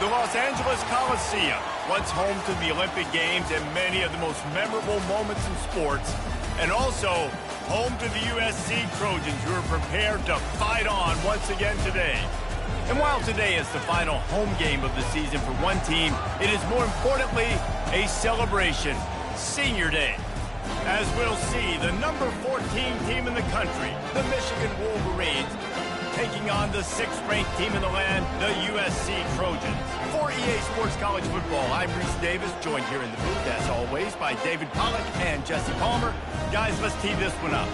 The Los Angeles Coliseum, once home to the Olympic Games and many of the most memorable moments in sports, and also home to the USC Trojans, who are prepared to fight on once again today. And while today is the final home game of the season for one team, it is more importantly a celebration, Senior Day. As we'll see, the number 14 team in the country, the Michigan Wolverines, taking on the 6th-ranked team in the land, the USC Trojans. For EA Sports College Football, I'm Reese Davis, joined here in the booth, as always, by David Pollack and Jesse Palmer. Guys, let's tee this one up.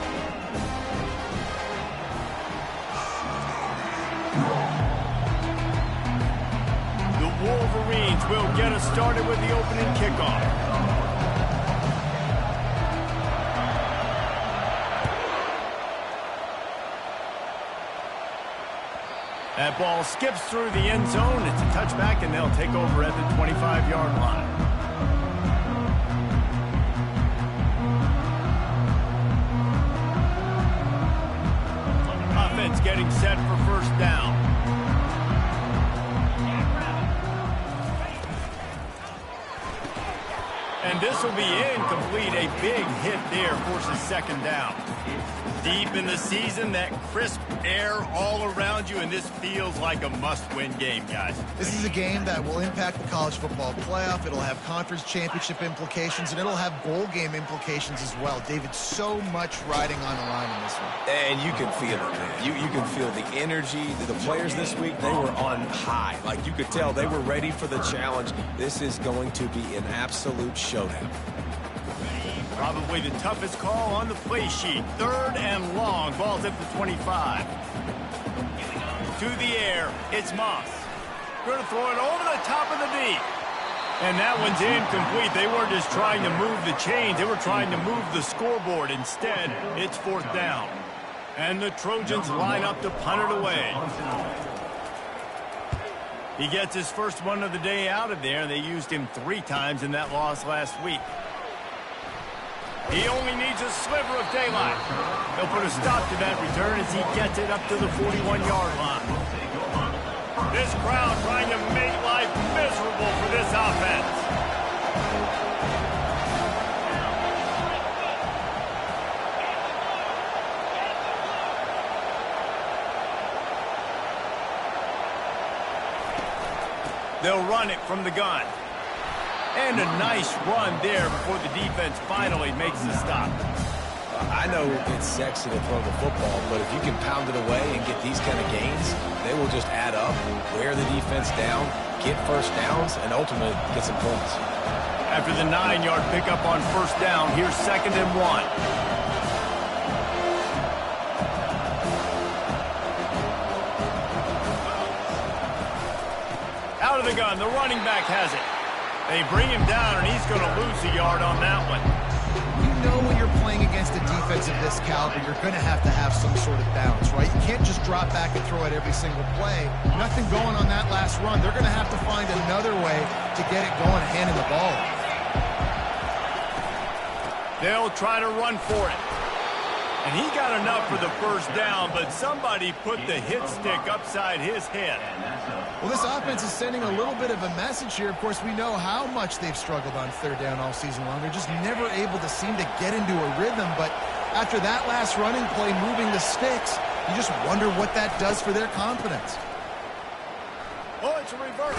The Wolverines will get us started with the opening kickoff. That ball skips through the end zone. It's a touchback, and they'll take over at the 25-yard line. Offense getting set for first down. And this will be incomplete. A big hit there forces second down. Deep in the season, that crisp air all around you, and this feels like a must-win game, guys. This is a game that will impact the college football playoff. It'll have conference championship implications, and it'll have bowl game implications as well. David, so much riding on the line in this one. And you can feel it, man. You can feel the energy. The players this week, they were on high. Like, you could tell they were ready for the challenge. This is going to be an absolute showdown. Probably the toughest call on the play sheet. 3rd and long. Ball's at the 25. To the air. It's Moss. Going to throw it over the top of the D. And that one's incomplete. They weren't just trying to move the chains. They were trying to move the scoreboard. Instead, it's 4th down. And the Trojans line up to punt it away. He gets his first one of the day out of there. They used him 3 times in that loss last week. He only needs a sliver of daylight. He'll put a stop to that return as he gets it up to the 41-yard line. This crowd trying to make life miserable for this offense. They'll run it from the gun. And a nice run there before the defense finally makes the stop. I know it's sexy to throw the football, but if you can pound it away and get these kind of gains, they will just add up, wear the defense down, get first downs, and ultimately get some points. After the 9-yard pickup on first down, here's 2nd and 1. Out of the gun, the running back has it. They bring him down, and he's going to lose a yard on that one. You know when you're playing against a defense of this caliber, you're going to have some sort of balance, right? You can't just drop back and throw it every single play. Nothing going on that last run. They're going to have to find another way to get it going, handing the ball. They'll try to run for it. And he got enough for the first down, but somebody put the hit stick upside his head. Well, this offense is sending a little bit of a message here. Of course, we know how much they've struggled on 3rd down all season long. They're just never able to seem to get into a rhythm. But after that last running play, moving the sticks, you just wonder what that does for their confidence. Oh, it's a reverse.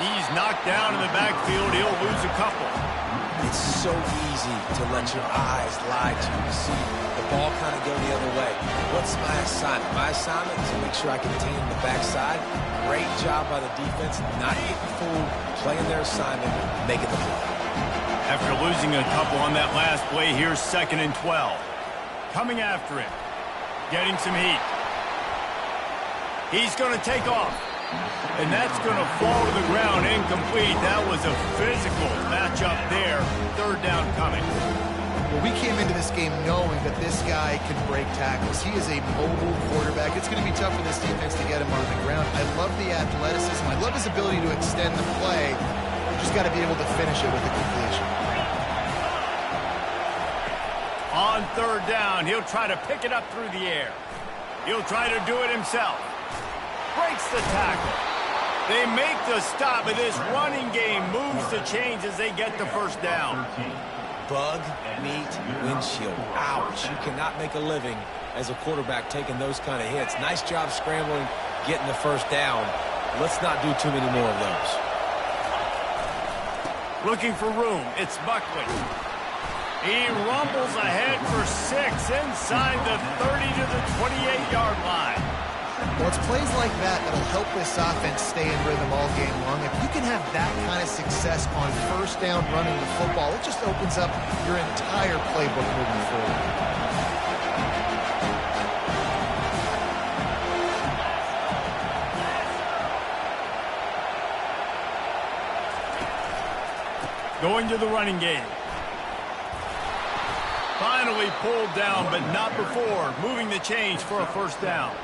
He's knocked down in the backfield. He'll lose a couple. It's so easy to let your eyes lie to you. See the ball kind of go the other way. What's my assignment? My assignment is to make sure I contain the backside. Great job by the defense, not getting fooled, playing their assignment, making the play. After losing a couple on that last play, here's 2nd and 12. Coming after it. Getting some heat. He's going to take off. And that's going to fall to the ground incomplete. That was a physical matchup there. 3rd down coming. Well, we came into this game knowing that this guy can break tackles. He is a mobile quarterback. It's going to be tough for this defense to get him on the ground. I love the athleticism. I love his ability to extend the play. You just got to be able to finish it with a completion. On 3rd down, he'll try to pick it up through the air. He'll try to do it himself. Breaks the tackle. They make the stop, and this running game moves the chains as they get the first down. Bug, meat, windshield. Ouch. You cannot make a living as a quarterback taking those kind of hits. Nice job scrambling, getting the first down. Let's not do too many more of those. Looking for room. It's Buckley. He rumbles ahead for 6 inside the 30 to the 28-yard line. Well, it's plays like that that'll help this offense stay in rhythm all game long. If you can have that kind of success on first down running the football, it just opens up your entire playbook moving forward. Going to the running game. Finally pulled down, but not before moving the chains for a first down.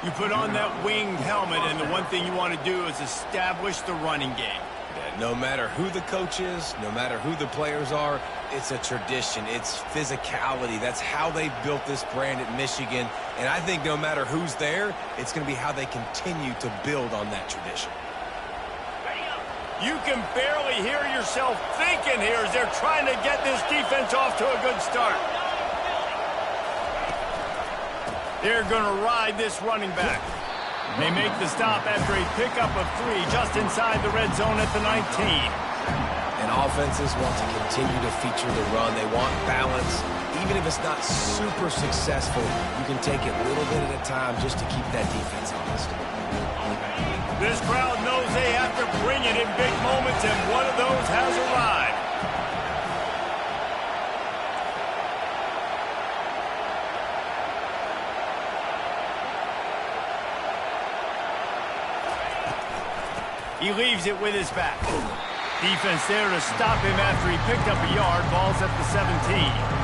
You put on that winged helmet, and the one thing you want to do is establish the running game. Yeah, no matter who the coach is, no matter who the players are, it's a tradition. It's physicality. That's how they built this brand at Michigan. And I think no matter who's there, it's going to be how they continue to build on that tradition. You can barely hear yourself thinking here as they're trying to get this defense off to a good start. They're going to ride this running back. They make the stop after a pickup of 3 just inside the red zone at the 19. And offenses want to continue to feature the run. They want balance. Even if it's not super successful, you can take it little bit at a time just to keep that defense honest. This crowd knows they have to bring it in big moments, and one of those has arrived. He leaves it with his back. Defense there to stop him after he picked up a yard. Ball's at the 17.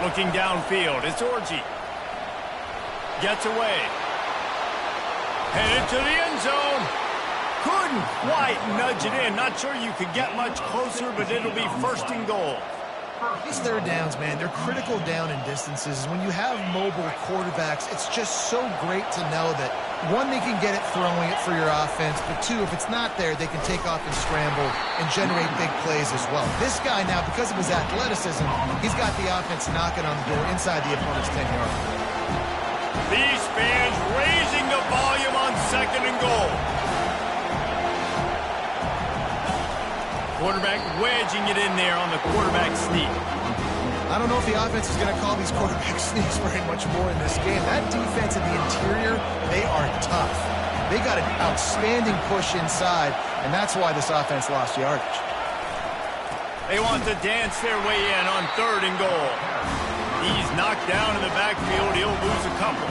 Looking downfield, it's Orji. Gets away. Headed to the end zone. Couldn't quite nudge it in. Not sure you could get much closer, but it'll be first and goal. These third downs, man, they're critical down and distances. When you have mobile quarterbacks, it's just so great to know that, one, they can get it throwing it for your offense, but two, if it's not there, they can take off and scramble and generate big plays as well. This guy now, because of his athleticism, he's got the offense knocking on the door inside the opponent's 10-yard line. These fans raising the volume on second and goal. Quarterback wedging it in there on the quarterback sneak. I don't know if the offense is going to call these quarterback sneaks very much more in this game. That defense in the interior, they are tough. They got an outstanding push inside, and that's why this offense lost yardage. They want to dance their way in on third and goal. He's knocked down in the backfield. He'll lose a couple.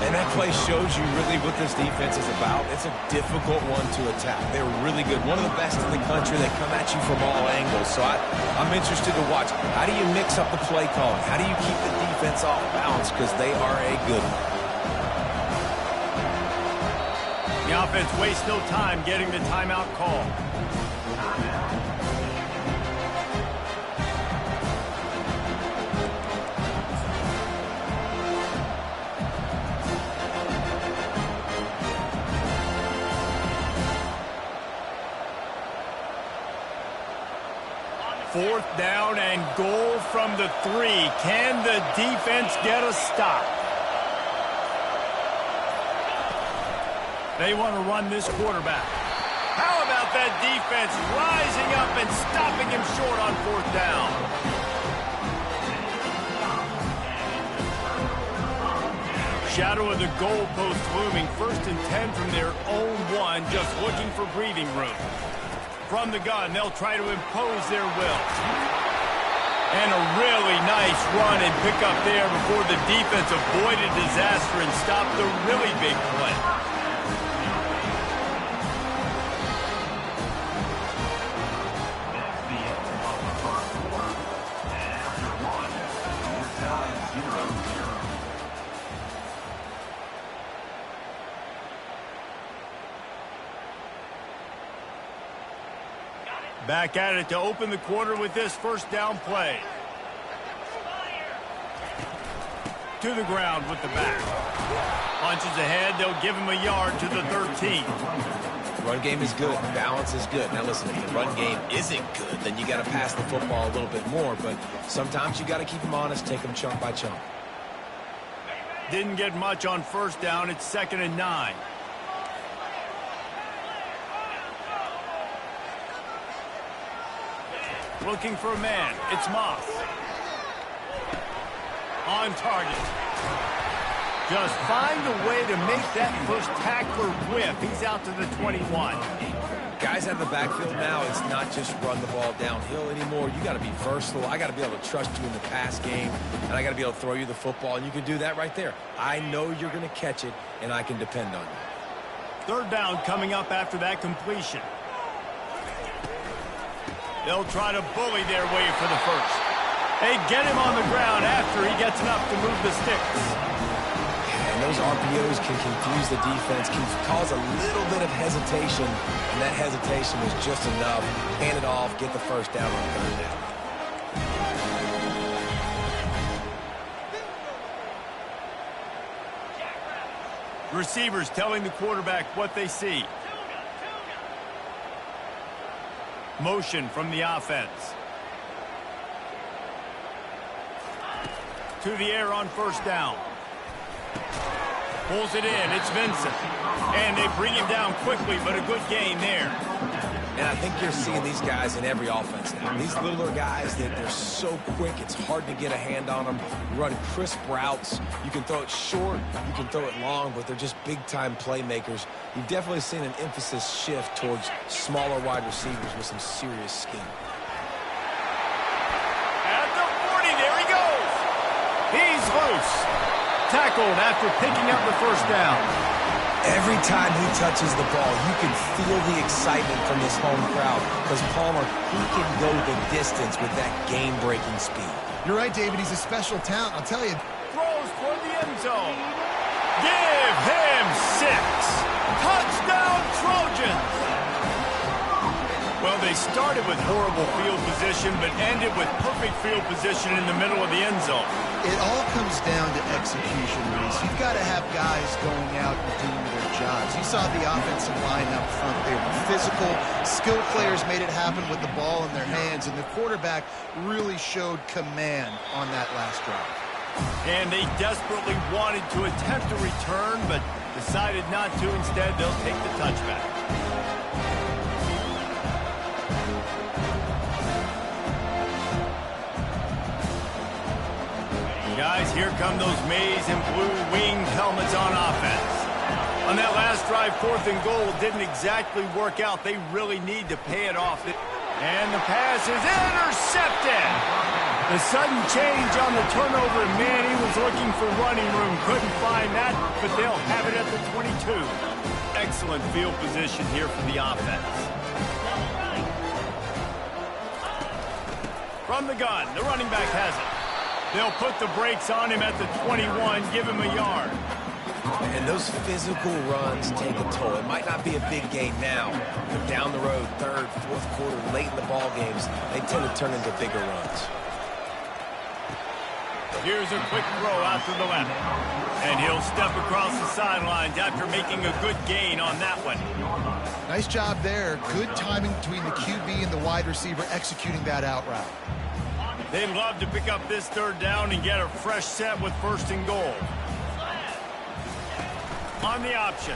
And that play shows you really what this defense is about. It's a difficult one to attack. They're really good. One of the best in the country. They come at you from all angles. So I'm interested to watch. How do you mix up the play calling? How do you keep the defense off balance? Because they are a good one. The offense wastes no time getting the timeout call. Fourth down and goal from the 3. Can the defense get a stop? They want to run this quarterback. How about that defense rising up and stopping him short on fourth down? Shadow of the goalpost looming. 1st and 10 from their own 1, just looking for breathing room. From the gun, they'll try to impose their will. And a really nice run and pick up there before the defense avoided disaster and stopped the really big play. Back at it to open the quarter with this first down play. To the ground with the back. Punches ahead, they'll give him a yard to the 13. Run game is good. Balance is good. Now listen, if the run game isn't good, then you got to pass the football a little bit more. But sometimes you got to keep them honest, take them chunk by chunk. Didn't get much on first down. It's 2nd and 9. Looking for a man. It's Moss. On target. Just find a way to make that first tackler whip. He's out to the 21. Guys out of the backfield now, it's not just run the ball downhill anymore. You got to be versatile. I got to be able to trust you in the pass game, and I got to be able to throw you the football, and you can do that right there. I know you're going to catch it, and I can depend on you. 3rd down coming up after that completion. They'll try to bully their way for the first. They get him on the ground after he gets enough to move the sticks. And those RPOs can confuse the defense, can cause a little bit of hesitation, and that hesitation was just enough. Hand it off, get the first down on 3rd down. Receivers telling the quarterback what they see. Motion from the offense. To the air on first down. Pulls it in. It's Vincent. And they bring him down quickly, but a good gain there. And I think you're seeing these guys in every offense now. These littler guys, they're so quick, it's hard to get a hand on them. You run crisp routes. You can throw it short, you can throw it long, but they're just big-time playmakers. You've definitely seen an emphasis shift towards smaller wide receivers with some serious skill. At the 40, there he goes. He's loose. Tackled after picking up the first down. Every time he touches the ball, you can feel the excitement from this home crowd because Palmer, he can go the distance with that game-breaking speed. You're right, David. He's a special talent. I'll tell you. Throws toward the end zone. Give him 6. Touchdown, Trojans. Well, they started with horrible field position, but ended with perfect field position in the middle of the end zone. It all comes down to execution, Reese. You've got to have guys going out and doing their jobs. You saw the offensive line up front. They were physical. Skilled players made it happen with the ball in their hands, and the quarterback really showed command on that last drive. And they desperately wanted to attempt a return, but decided not to. Instead, they'll take the touchback. Guys, here come those maize and blue winged helmets on offense. On that last drive, 4th and goal didn't exactly work out. They really need to pay it off. And the pass is intercepted. The sudden change on the turnover, man, he was looking for running room. Couldn't find that, but they'll have it at the 22. Excellent field position here for the offense. From the gun, the running back has it. They'll put the brakes on him at the 21, give him a yard. And those physical runs take a toll. It might not be a big gain now, but down the road, 3rd, 4th quarter, late in the ball games, they tend to turn into bigger runs. Here's a quick throw out to the left. And he'll step across the sidelines after making a good gain on that one. Nice job there. Good timing between the QB and the wide receiver executing that out route. They'd love to pick up this 3rd down and get a fresh set with 1st and goal. On the option.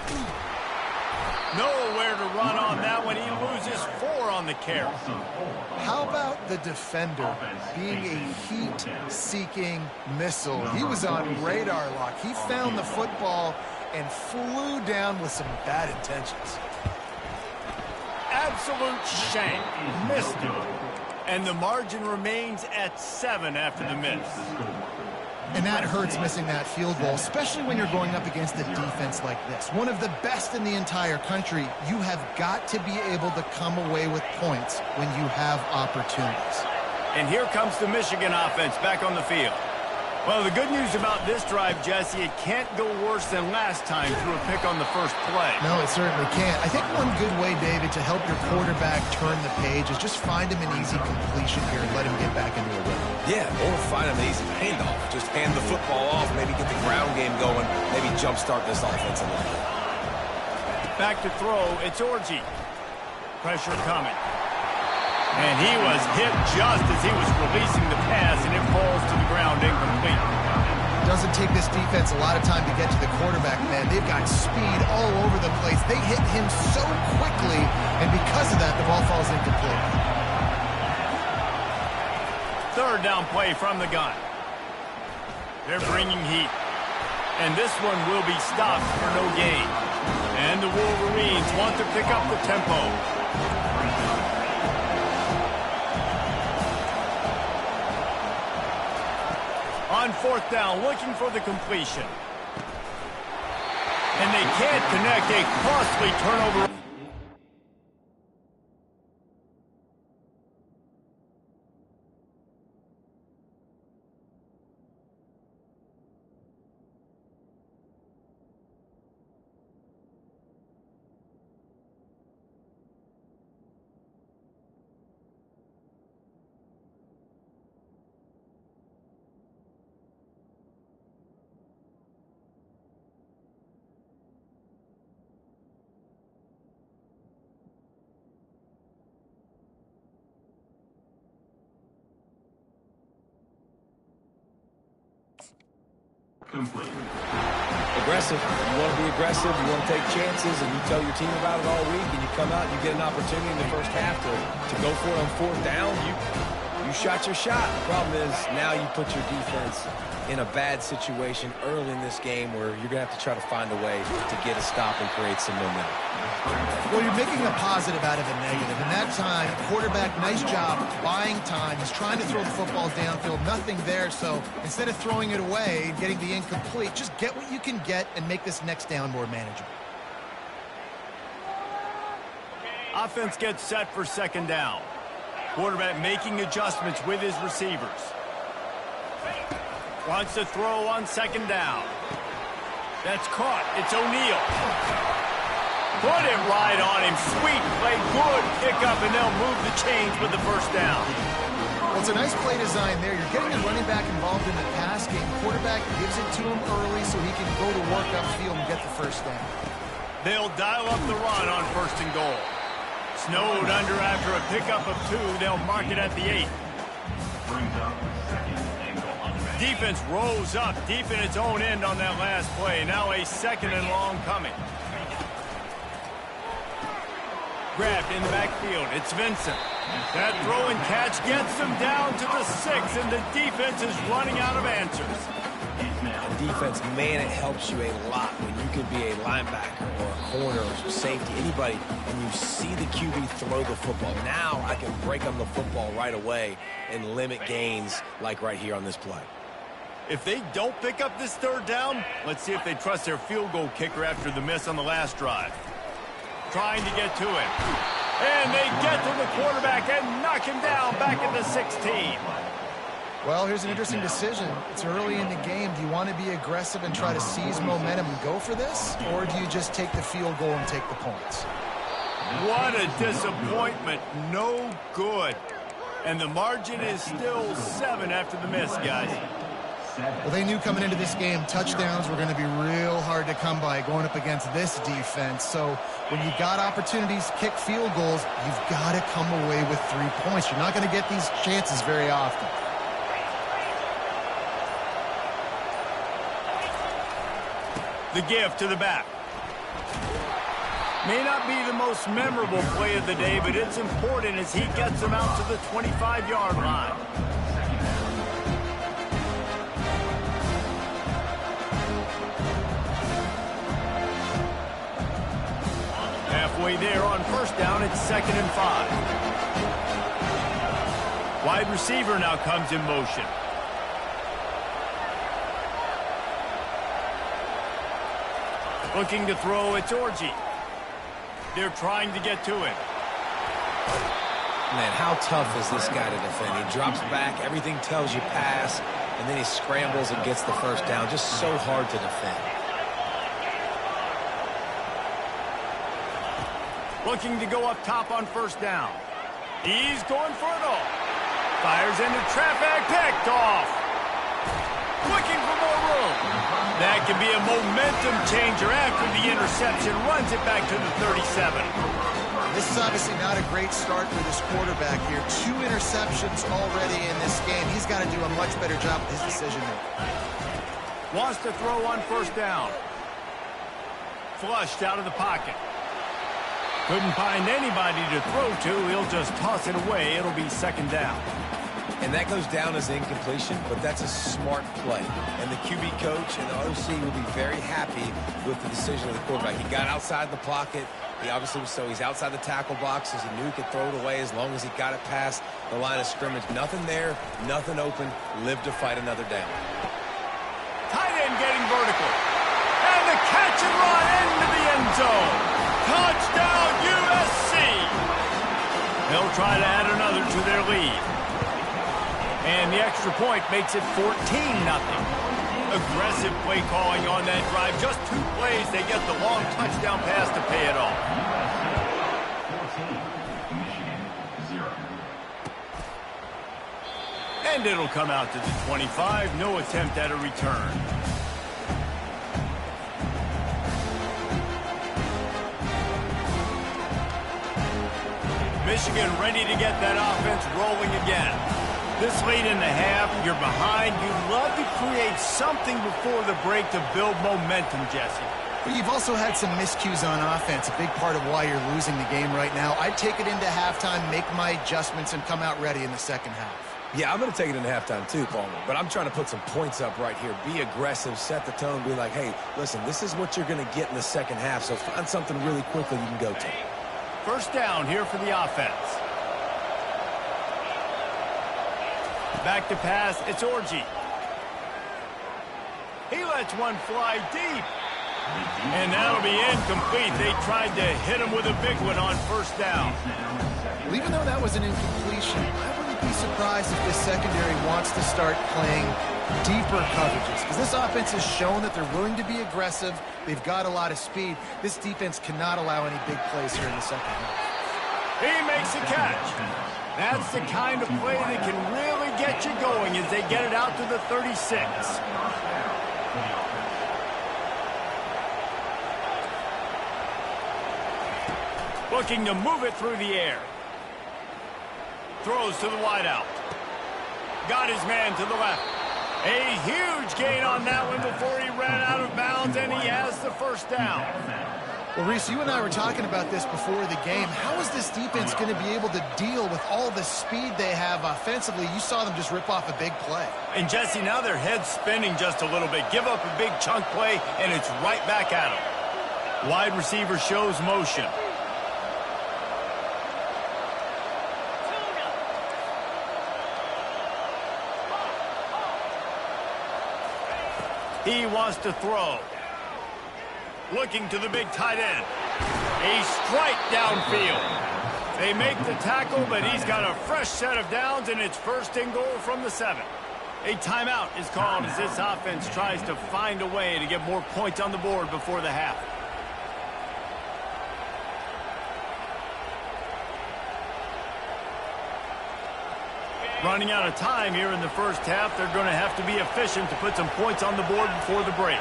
Nowhere to run on that one. He loses 4 on the carry. How about the defender being a heat-seeking missile? He was on radar lock. He found the football and flew down with some bad intentions. Absolute shame. Missed it. And the margin remains at 7 after the miss. And that hurts, missing that field goal, especially when you're going up against a defense like this. One of the best in the entire country. You have got to be able to come away with points when you have opportunities. And here comes the Michigan offense back on the field. Well, the good news about this drive, Jesse, it can't go worse than last time through a pick on the first play. No, it certainly can't. I think one good way, David, to help your quarterback turn the page is just find him an easy completion here and let him get back into a rhythm. Yeah, or find him an easy handoff. Just hand the football off, maybe get the ground game going, maybe jumpstart this offense a little bit. Back to throw, it's Orji. Pressure coming. And he was hit just as he was releasing the pass, and it falls to the ground incomplete. Doesn't take this defense a lot of time to get to the quarterback, man. They've got speed all over the place. They hit him so quickly, and because of that, the ball falls incomplete. Third down play from the gun. They're bringing heat. And this one will be stopped for no gain. And the Wolverines want to pick up the tempo. On fourth down, looking for the completion. And they can't connect. A costly turnover. Complete. Aggressive. You want to be aggressive. You want to take chances, and you tell your team about it all week, and you come out and you get an opportunity in the first half to go for it on fourth down. You shot your shot. The problem is now you put your defense in a bad situation early in this game where you're going to have to try to find a way to get a stop and create some momentum. Well, you're making a positive out of a negative. In that time, quarterback, nice job buying time. He's trying to throw the football downfield. Nothing there, so instead of throwing it away and getting the incomplete, just get what you can get and make this next down more manageable. Offense gets set for second down. Quarterback making adjustments with his receivers. Wants to throw on second down. That's caught. It's O'Neal. Put it right on him. Sweet play. Good pickup, and they'll move the chains with the first down. Well, it's a nice play design there. You're getting the running back involved in the pass game. Quarterback gives it to him early so he can go to work upfield and get the first down. They'll dial up the run on first and goal. Snowed under after a pickup of 2. They'll mark it at the 8. Defense rose up deep in its own end on that last play. Now a second and long coming. Grabbed in the backfield. It's Vincent. That throw and catch gets them down to the 6, and the defense is running out of answers. Defense, man, it helps you a lot when you can be a linebacker or a corner or safety, anybody, and you see the QB throw the football. Now I can break on the football right away and limit gains like right here on this play. If they don't pick up this third down, let's see if they trust their field goal kicker after the miss on the last drive. Trying to get to him. And they get to the quarterback and knock him down back at the 16. Well, here's an interesting decision. It's early in the game. Do you want to be aggressive and try to seize momentum and go for this? Or do you just take the field goal and take the points? What a disappointment. No good. And the margin is still 7 after the miss, guys. Well, they knew coming into this game, touchdowns were going to be real hard to come by going up against this defense. So when you got opportunities to kick field goals, you've got to come away with 3 points. You're not going to get these chances very often. The give to the back. May not be the most memorable play of the day, but it's important as he gets them out to the 25-yard line. Halfway there on first down, it's 2nd and 5. Wide receiver now comes in motion. Looking to throw, it's Orji. They're trying to get to him. Man, how tough is this guy to defend? He drops back, everything tells you pass, and then he scrambles and gets the first down. Just so hard to defend. Looking to go up top on first down. He's going for it all. Fires into traffic, picked off. Looking for more room. That can be a momentum changer after the interception. Runs it back to the 37. This is obviously not a great start for this quarterback here. 2 interceptions already in this game. He's got to do a much better job with his decision making. Wants to throw on first down. Flushed out of the pocket. Couldn't find anybody to throw to. He'll just toss it away. It'll be second down. And that goes down as incompletion, but that's a smart play. And the QB coach and the OC will be very happy with the decision of the quarterback. He got outside the pocket. He obviously was he's outside the tackle boxes. He knew he could throw it away as long as he got it past the line of scrimmage. Nothing there, nothing open. Live to fight another down. Tight end getting vertical. And the catch and run into the end zone. Touchdown, USC! They'll try to add another to their lead. And the extra point makes it 14-0. Aggressive play calling on that drive. Just 2 plays, they get the long touchdown pass to pay it off. And it'll come out to the 25. No attempt at a return. Michigan ready to get that offense rolling again. This late in the half, you're behind. You'd love to create something before the break to build momentum, Jesse. But you've also had some miscues on offense, a big part of why you're losing the game right now. I'd take it into halftime, make my adjustments, and come out ready in the second half. Yeah, I'm going to take it into halftime too, Palmer. But I'm trying to put some points up right here. Be aggressive, set the tone, be like, hey, listen, this is what you're going to get in the second half, so find something really quickly you can go to. First down here for the offense. Back to pass, it's Orji. He lets one fly deep. And that'll be incomplete. They tried to hit him with a big one on first down. Well, even though that was an incompletion, I wouldn't be surprised if this secondary wants to start playing deeper coverages, because this offense has shown that they're willing to be aggressive. They've got a lot of speed. This defense cannot allow any big plays here in the second half. He makes a catch. That's the kind of play that can really get you going as they get it out to the 36. Looking to move it through the air. Throws to the wideout. Got his man to the left. A huge gain on that one before he ran out of bounds, and he has the first down. Well, Reese, you and I were talking about this before the game. How is this defense going to be able to deal with all the speed they have offensively? You saw them just rip off a big play. And, Jesse, now their head's spinning just a little bit. Give up a big chunk play, and it's right back at them. Wide receiver shows motion. He wants to throw. Looking to the big tight end. A strike downfield. They make the tackle, but he's got a fresh set of downs, and it's first and goal from the 7. A timeout is called as this offense tries to find a way to get more points on the board before the half. Running out of time here in the first half. They're going to have to be efficient to put some points on the board before the break.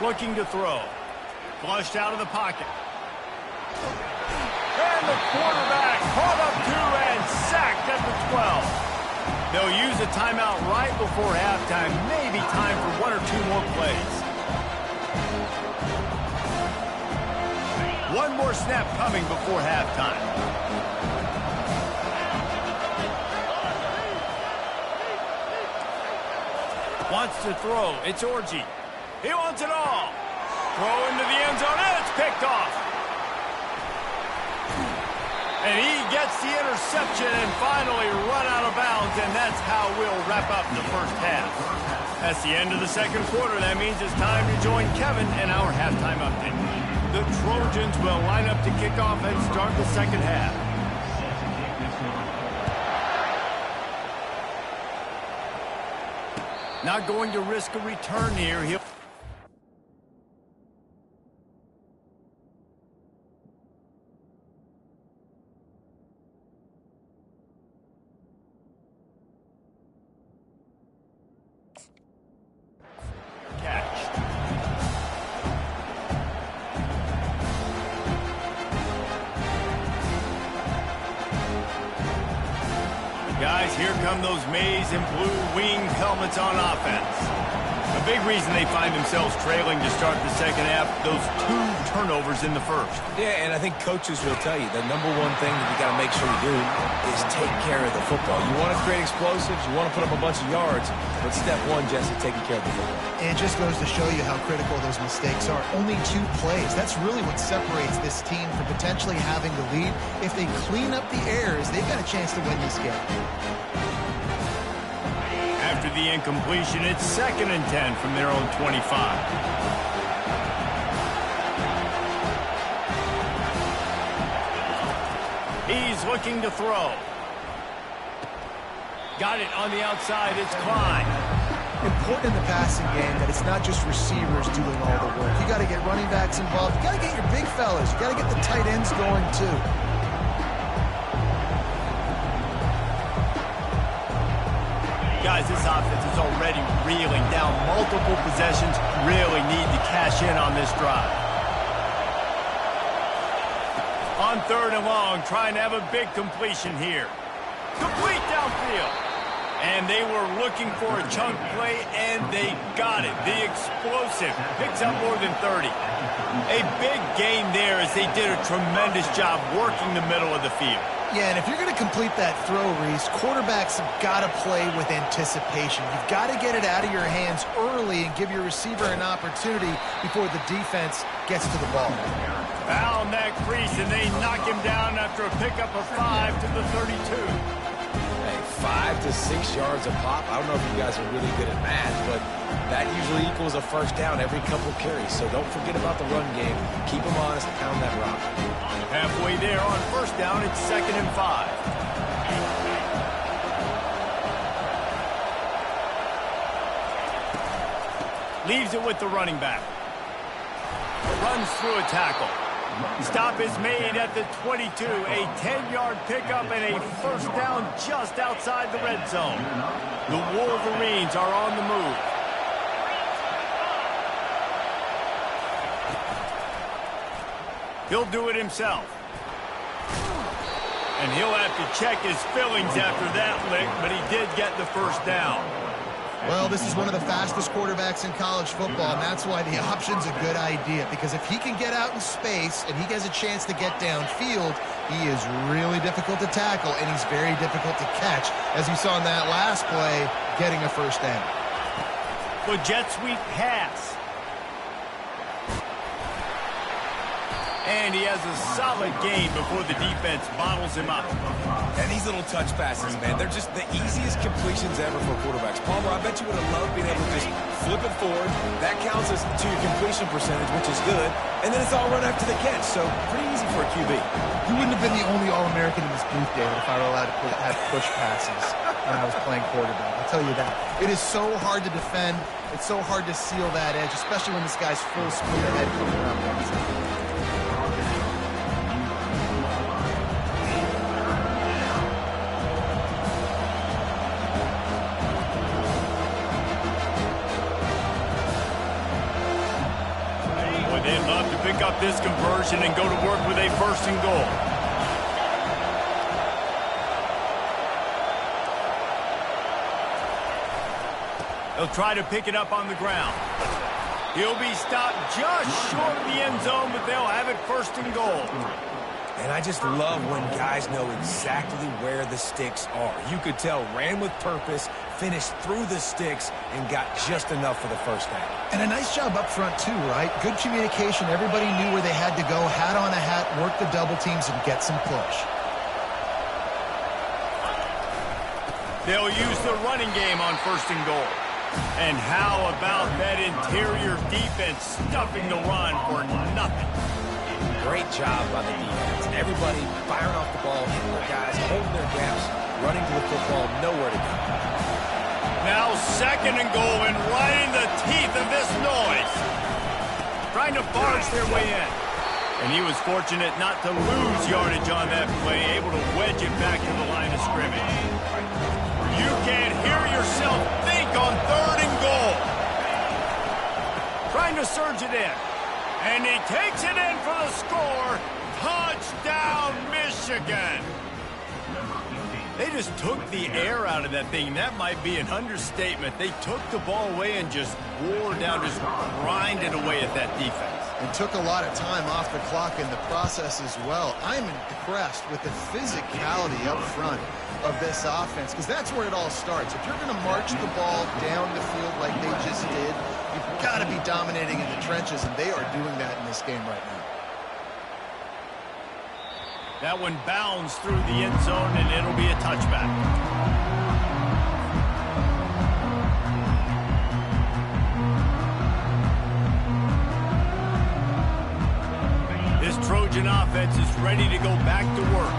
Looking to throw. Flushed out of the pocket. And the quarterback caught up to and sacked at the 12. They'll use a timeout right before halftime. Maybe time for 1 or 2 more plays. One more snap coming before halftime. Wants to throw. It's Orji. He wants it all. Throw into the end zone, and it's picked off. And he gets the interception and finally run out of bounds, and that's how we'll wrap up the first half. That's the end of the second quarter. That means it's time to join Kevin in our halftime update. the Trojans will line up to kick off and start the second half. Not going to risk a return here. He'll guys, here come those maize and blue winged helmets on offense. A big reason they find themselves trailing to start the second half, those 2 turnovers in the first. Yeah, and I think coaches will tell you the number one thing that you got to make sure you do is take care of the football. You want to create explosives, you want to put up a bunch of yards, but step one, Jesse, taking care of the football. And it just goes to show you how critical those mistakes are. Only 2 plays. That's really what separates this team from potentially having the lead. If they clean up the errors, they've got a chance to win this game. After the incompletion, it's 2nd and 10 from their own 25. He's looking to throw. Got it on the outside. It's Klein. Important in the passing game that it's not just receivers doing all the work. You got to get running backs involved. You got to get your big fellas. You got to get the tight ends going too. Guys, this offense is already reeling down multiple possessions. Really need to cash in on this drive. On 3rd and long, trying to have a big completion here. Complete downfield. And they were looking for a chunk play, and they got it. The explosive picks up more than 30. A big gain there as they did a tremendous job working the middle of the field. Yeah, and if you're going to complete that throw, Reese, quarterbacks have got to play with anticipation. You've got to get it out of your hands early and give your receiver an opportunity before the defense gets to the ball. Found that crease, and they knock him down after a pickup of 5 to the 32. Hey, 5 to 6 yards a pop. I don't know if you guys are really good at math, but that usually equals a first down every couple carries. So don't forget about the run game. Keep them honest, pound that rock. Halfway there on 1st down, it's 2nd and 5. Leaves it with the running back. Runs through a tackle. Stop is made at the 22. A 10-yard pickup and a 1st down just outside the red zone. The Wolverines are on the move. He'll do it himself. And he'll have to check his fillings after that lick, but he did get the 1st down. Well, this is one of the fastest quarterbacks in college football, and that's why the option's a good idea, because if he can get out in space and he has a chance to get downfield, he is really difficult to tackle, and he's very difficult to catch, as you saw in that last play, getting a 1st down. The jet sweep pass. And he has a solid gain before the defense bottles him up. And these little touch passes, man, they're just the easiest completions ever for quarterbacks. Palmer, I bet you would have loved being able to just flip it forward. That counts as to your completion percentage, which is good. And then it's all run after the catch, so pretty easy for a QB. You wouldn't have been the only All-American in this booth, David, if I were allowed to have push passes when I was playing quarterback. I'll tell you that. It is so hard to defend. It's so hard to seal that edge, especially when this guy's full speed ahead coming around the outside. They'd love to pick up this conversion and go to work with a 1st and goal. They'll try to pick it up on the ground. He'll be stopped just short of the end zone, but they'll have it 1st and goal. And I just love when guys know exactly where the sticks are. You could tell, ran with purpose, finished through the sticks, and got just enough for the 1st down. And a nice job up front, too, right? Good communication. Everybody knew where they had to go, hat on a hat, work the double teams, and get some push. They'll use the running game on 1st and goal. And how about that interior defense stuffing the run for nothing? Great job by the defense. Everybody firing off the ball, hitting their guys, holding their gaps, running to the football, nowhere to go. Now 2nd and goal, and right in the teeth of this noise. Trying to barge their way in. And he was fortunate not to lose yardage on that play, able to wedge it back to the line of scrimmage. You can't hear yourself think on 3rd and goal. Trying to surge it in. And he takes it in for the score. Touchdown, Michigan. They just took the air out of that thing. That might be an understatement. They took the ball away and just wore down, just grinded away at that defense. And took a lot of time off the clock in the process as well. I'm impressed with the physicality up front of this offense, because that's where it all starts. If you're going to march the ball down the field like they just did, you've got to be dominating in the trenches, and they are doing that in this game right now. That one bounds through the end zone, and it'll be a touchback. This Trojan offense is ready to go back to work.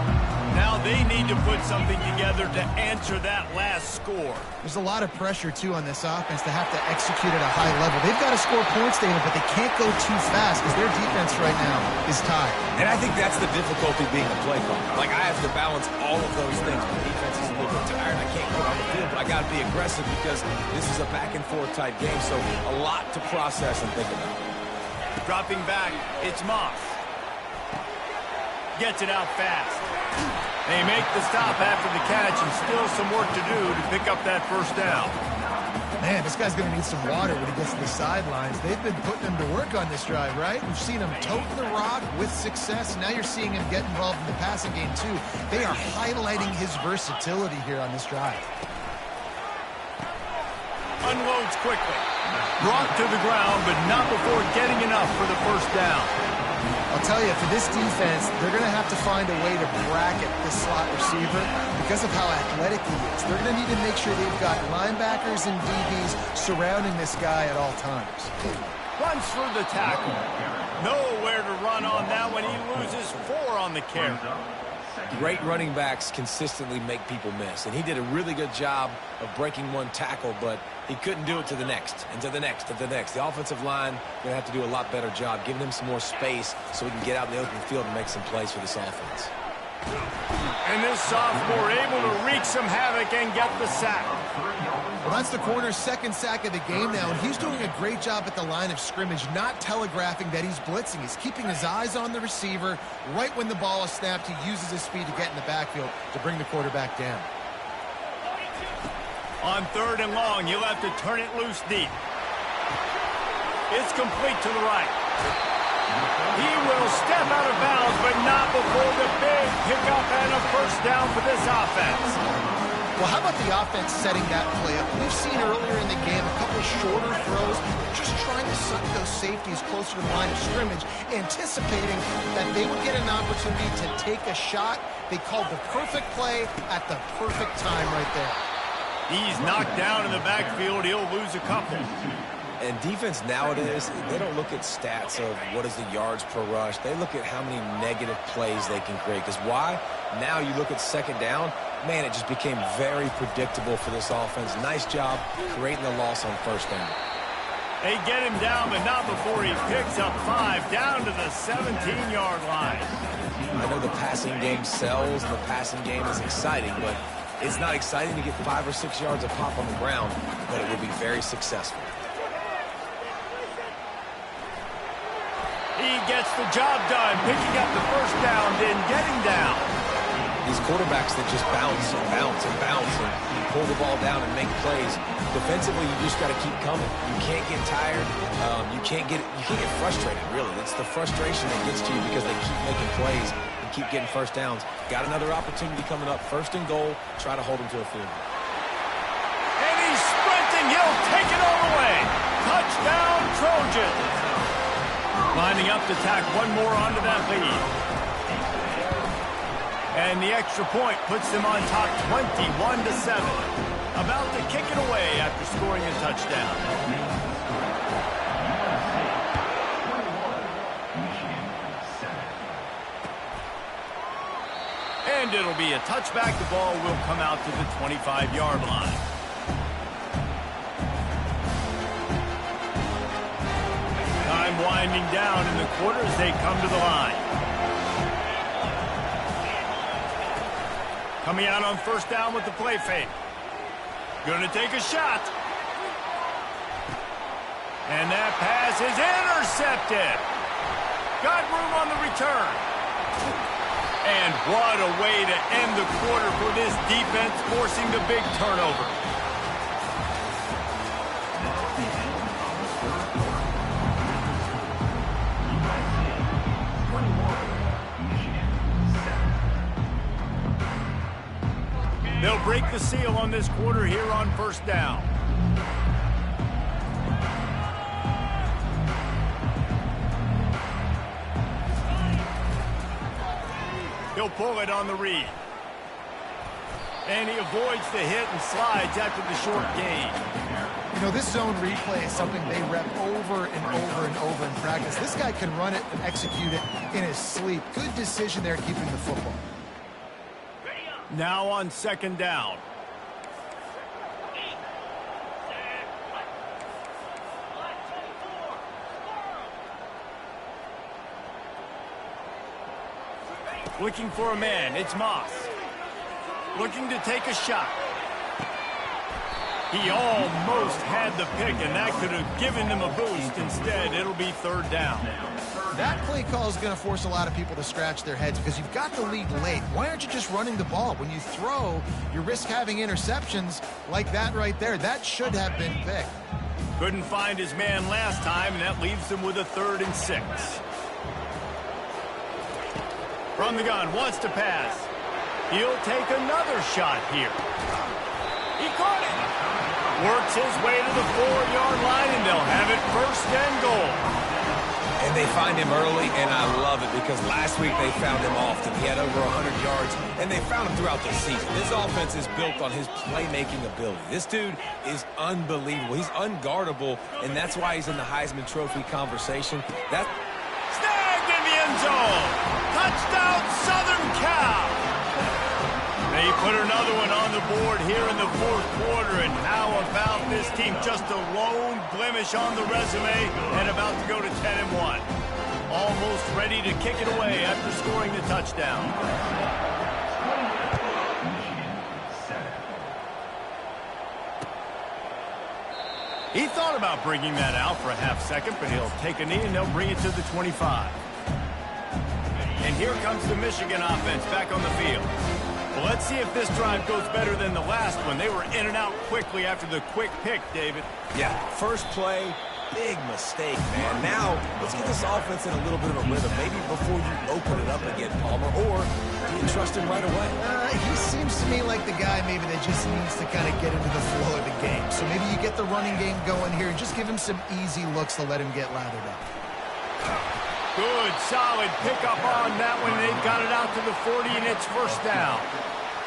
Now they need to put something together to answer that last score. There's a lot of pressure, too, on this offense to have to execute at a high level. They've got to score points, Dana, but they can't go too fast because their defense right now is tired. And I think that's the difficulty being a play caller. Like, I have to balance all of those things. My defense is a little bit tired. I can't get on the field, but I got to be aggressive because this is a back-and-forth type game, so a lot to process and think about. Dropping back, it's Moss. Gets it out fast. They make the stop after the catch, and still some work to do to pick up that 1st down. Man, this guy's going to need some water when he gets to the sidelines. They've been putting him to work on this drive, right? We've seen him tote the rock with success. Now you're seeing him get involved in the passing game, too. They are highlighting his versatility here on this drive. Unloads quickly. Brought to the ground, but not before getting enough for the 1st down. I'll tell you, for this defense, they're going to have to find a way to bracket the slot receiver because of how athletic he is. They're going to need to make sure they've got linebackers and DBs surrounding this guy at all times. Runs for the tackle. Nowhere to run on that one. He loses 4 on the carry. Great running backs consistently make people miss, and he did a really good job of breaking one tackle, but he couldn't do it to the next, and to the next, and to the next. The offensive line going to have to do a lot better job, giving him some more space so he can get out in the open field and make some plays for this offense. And this sophomore able to wreak some havoc and get the sack. Well, that's the corner's 2nd sack of the game now, and he's doing a great job at the line of scrimmage, not telegraphing that he's blitzing. He's keeping his eyes on the receiver. Right when the ball is snapped, he uses his speed to get in the backfield to bring the quarterback down. On 3rd and long, you'll have to turn it loose deep. It's complete to the right. He will step out of bounds, but not before the big pickup and a 1st down for this offense. Well, how about the offense setting that play up? We've seen earlier in the game a couple shorter throws, just trying to suck those safeties closer to the line of scrimmage, anticipating that they would get an opportunity to take a shot. They called the perfect play at the perfect time right there. He's knocked down in the backfield. He'll lose a couple. And defense nowadays, they don't look at stats of what is the yards per rush. They look at how many negative plays they can create. Because why? Now you look at 2nd down, man, it just became very predictable for this offense. Nice job creating the loss on 1st down. They get him down, but not before he picks up 5 down to the 17-yard line. I know the passing game sells, and the passing game is exciting, but it's not exciting to get 5 or 6 yards of pop on the ground, but it will be very successful. He gets the job done, picking up the 1st down, then getting down. These quarterbacks that just bounce and bounce and bounce and pull the ball down and make plays. Defensively, you just got to keep coming. You can't get tired. You can't get frustrated, really. It's the frustration that gets to you because they keep making plays and keep getting 1st downs. Got another opportunity coming up. 1st and goal. Try to hold them to a field. And he's sprinting. He'll take it all the way. Touchdown, Trojans. Lining up to tack one more onto that lead. And the extra point puts them on top 21-7. About to kick it away after scoring a touchdown. it'll be a touchback. The ball will come out to the 25-yard line. Time winding down in the quarter as they come to the line. Coming out on first down with the play fake. Going to take a shot. And that pass is intercepted. Got room on the return. And what a way to end the quarter for this defense, forcing the big turnover. They'll break the seal on this quarter here on first down. He'll pull it on the read. And he avoids the hit and slides after the short gain. You know, this zone replay is something they rep over and over and over in practice. This guy can run it and execute it in his sleep. Good decision there keeping the football. Now on second down. Looking for a man. It's Moss. Looking to take a shot. He almost had the pick, and that could have given them a boost. Instead, it'll be third down. That play call is going to force a lot of people to scratch their heads because you've got the lead late. Why aren't you just running the ball? When you throw, you risk having interceptions like that right there. That should have been picked. Couldn't find his man last time, and that leaves him with a 3rd and 6. From the gun, wants to pass. He'll take another shot here. He caught it. Works his way to the 4-yard line, and they'll have it 1st and goal. And they find him early, and I love it because last week they found him often. He had over 100 yards, and they found him throughout the season. This offense is built on his playmaking ability. This dude is unbelievable. He's unguardable, and that's why he's in the Heisman Trophy conversation. Snagged in the end zone. Touchdown, Southern Cal. They put another one on the board here in the 4th quarter, and how about this team? Just a lone blemish on the resume and about to go to 10-1. Almost ready to kick it away after scoring the touchdown. He thought about bringing that out for a half second, but he'll take a knee and they'll bring it to the 25. And here comes the Michigan offense back on the field. Well, let's see if this drive goes better than the last one. They were in and out quickly after the quick pick, David. Yeah, first play, big mistake, man. Now, let's get this offense in a little bit of a rhythm. Maybe before you open it up again, Palmer, or do you trust him right away? He seems to me like the guy maybe that just needs to kind of get into the flow of the game. So maybe you get the running game going here and just give him some easy looks to let him get lathered up. Good, solid pickup on that one. They've got it out to the 40, and it's 1st down.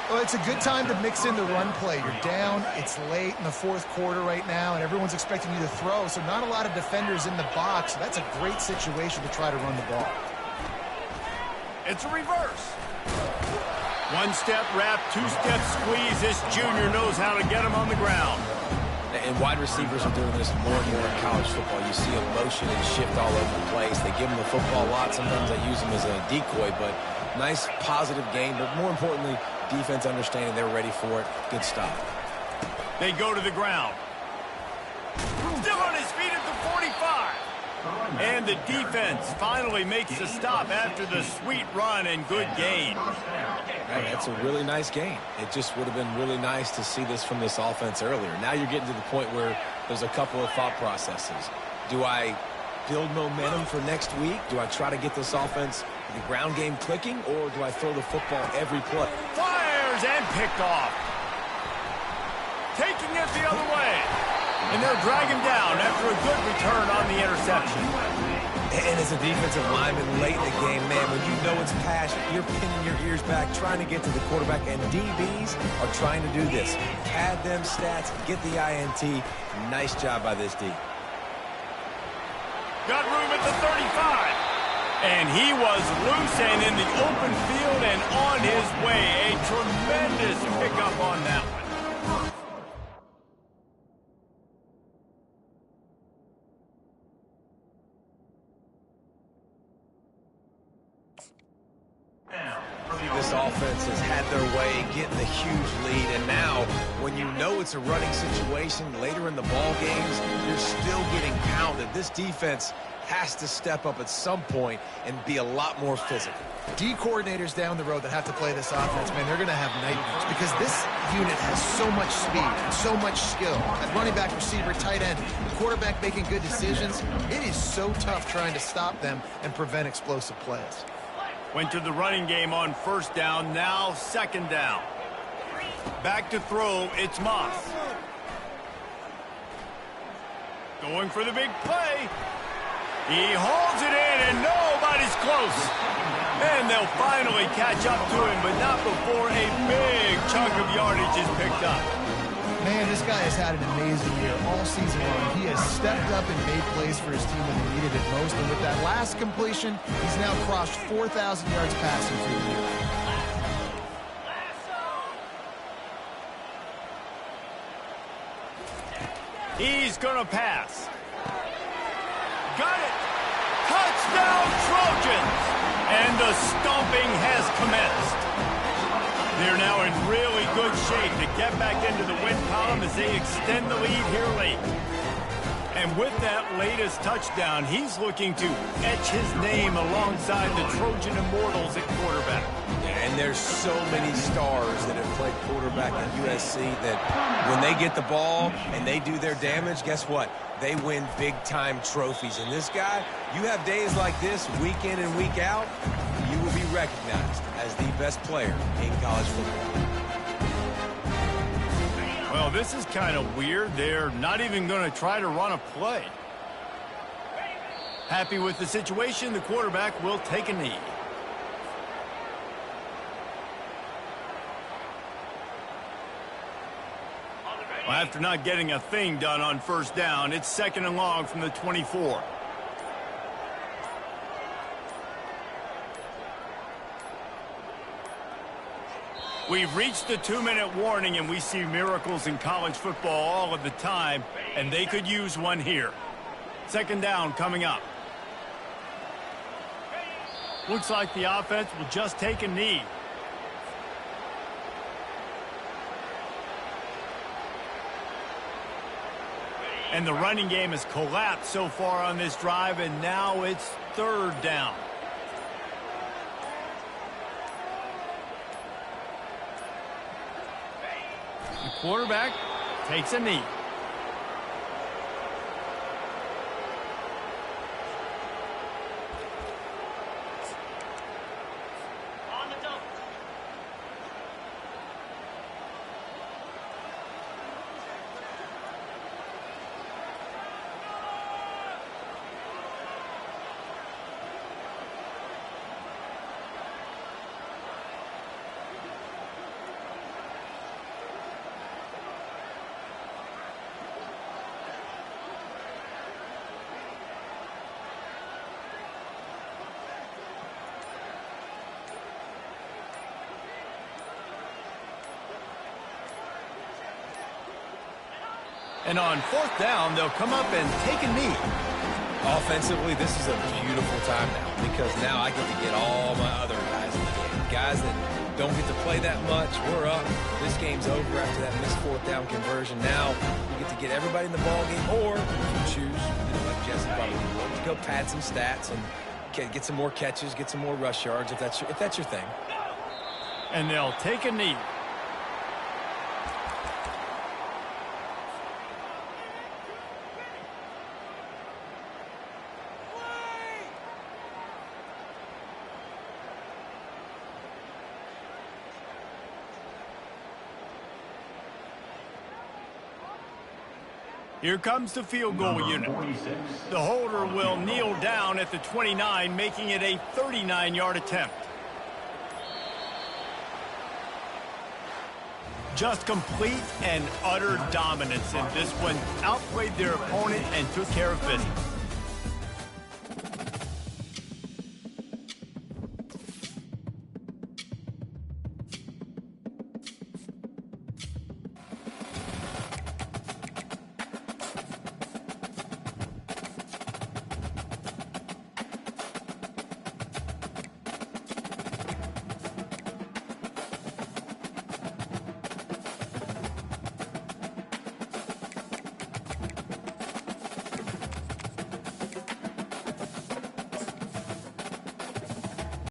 Well, it's a good time to mix in the run play. You're down, it's late in the 4th quarter right now, and everyone's expecting you to throw, so not a lot of defenders in the box. So that's a great situation to try to run the ball. It's a reverse. 1-step wrap, 2-step squeeze. This junior knows how to get him on the ground. And wide receivers are doing this more and more in college football. You see them motion and shift all over the place. They give them the football a lot. Sometimes they use them as a decoy, but nice positive game. But more importantly, defense understanding they're ready for it. Good stop. They go to the ground. Still on his feet at the 45. And the defense finally makes a stop after the sweet run and good gain. Hey, that's a really nice game. It just would have been really nice to see this from this offense earlier. Now you're getting to the point where there's a couple of thought processes. Do I build momentum for next week? Do I try to get this offense, the ground game clicking, or do I throw the football every play? Fires and picked off. Taking it the other way. And they'll drag him down after a good return on the interception. And as a defensive lineman late in the game, man, when you know it's passion, you're pinning your ears back, trying to get to the quarterback, and DBs are trying to do this. Pad them stats, get the INT. Nice job by this D. Got room at the 35. And he was loose and in the open field and on his way. A tremendous pickup on that one. This offense has had their way getting a huge lead, and now when you know it's a running situation later in the ball games, you're still getting pounded. This defense has to step up at some point and be a lot more physical. D coordinators down the road that have to play this offense, man, they're going to have nightmares because this unit has so much speed and so much skill. At running back, receiver, tight end, the quarterback making good decisions. It is so tough trying to stop them and prevent explosive plays. Went to the running game on first down, now second down. Back to throw, it's Moss. Going for the big play. He hauls it in, and nobody's close. And they'll finally catch up to him, but not before a big chunk of yardage is picked up. Man, this guy has had an amazing year all season long. He has stepped up and made plays for his team when they needed it most. And with that last completion, he's now crossed 4,000 yards passing for the year. He's going to pass. Got it. Touchdown, Trojans. And the stomping has commenced. They're now in really good shape to get back into the win column as they extend the lead here late. And with that latest touchdown, he's looking to etch his name alongside the Trojan Immortals at quarterback. And there's so many stars that have played quarterback at USC that when they get the ball and they do their damage, guess what? They win big-time trophies. And this guy, you have days like this week in and week out, you will be recognized as the best player in college football. Well, this is kind of weird. They're not even going to try to run a play. Happy with the situation, the quarterback will take a knee. Well, after not getting a thing done on first down, it's second and long from the 24. We've reached the 2-minute warning, and we see miracles in college football all of the time, and they could use one here. Second down coming up. Looks like the offense will just take a knee. And the running game has collapsed so far on this drive, and now it's third down. The quarterback takes a knee. And on fourth down, they'll come up and take a knee. Offensively, this is a beautiful time now because now I get to get all my other guys in the game. Guys that don't get to play that much, we're up. This game's over after that missed fourth down conversion. Now we get to get everybody in the ball game, or if you choose, like Jesse probably would, to go pad some stats and get some more catches, get some more rush yards if that's your thing. And they'll take a knee. Here comes the field goal unit. The holder will kneel down at the 29, making it a 39-yard attempt. Just complete and utter dominance in this one. Outplayed their opponent and took care of business.